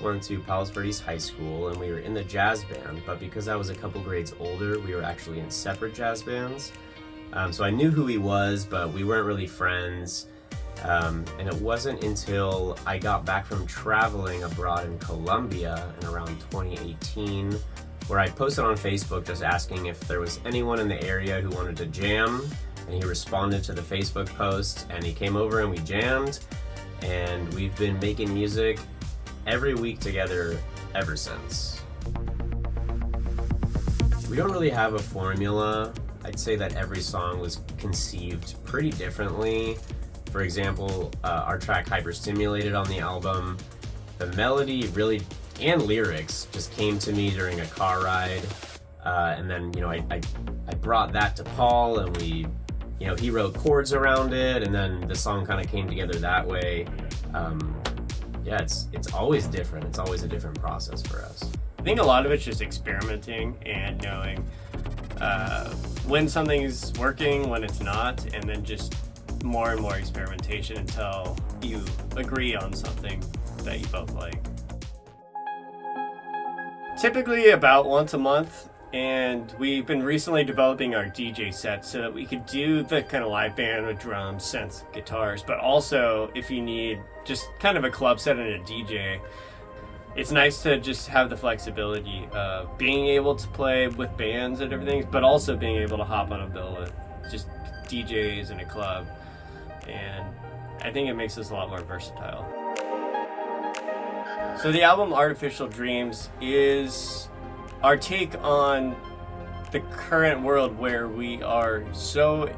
went to Palos Verdes High School and we were in the jazz band, but because I was a couple grades older, we were actually in separate jazz bands. So I knew who he was, but we weren't really friends. And it wasn't until I got back from traveling abroad in Colombia in around 2018 where I posted on Facebook just asking if there was anyone in the area who wanted to jam, and he responded to the Facebook post and he came over and we jammed, and we've been making music every week together ever since. We don't really have a formula. I'd say that every song was conceived pretty differently. For example, our track Hyperstimulated on the album, the melody really and lyrics just came to me during a car ride, and then I brought that to Paul, and we, he wrote chords around it, and then the song kind of came together that way. It's always different. It's always a different process for us. I think a lot of it's just experimenting and knowing when something's working, when it's not, and then just more and more experimentation until you agree on something that you both like. Typically about once a month, and we've been recently developing our DJ set so that we could do the kind of live band with drums, synths, guitars, but also if you need just kind of a club set and a DJ, it's nice to just have the flexibility of being able to play with bands and everything, but also being able to hop on a bill with just DJs in a club. And I think it makes us a lot more versatile. So the album Artificial Dreams is our take on the current world where we are so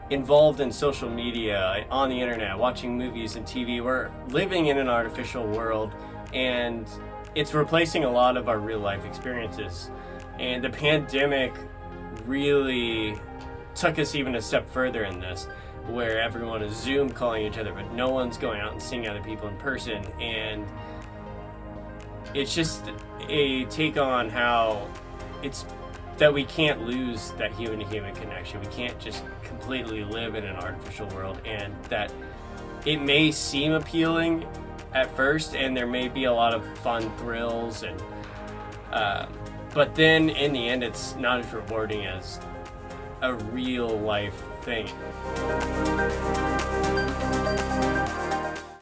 involved in social media, on the internet, watching movies and TV. We're living in an artificial world, and it's replacing a lot of our real life experiences. And the pandemic really took us even a step further in this, where everyone is Zoom calling each other, but no one's going out and seeing other people in person. And it's just a take on how it's that we can't lose that human-to-human connection. We can't just completely live in an artificial world, and that it may seem appealing at first, and there may be a lot of fun thrills, and but then in the end, it's not as rewarding as a real life thing.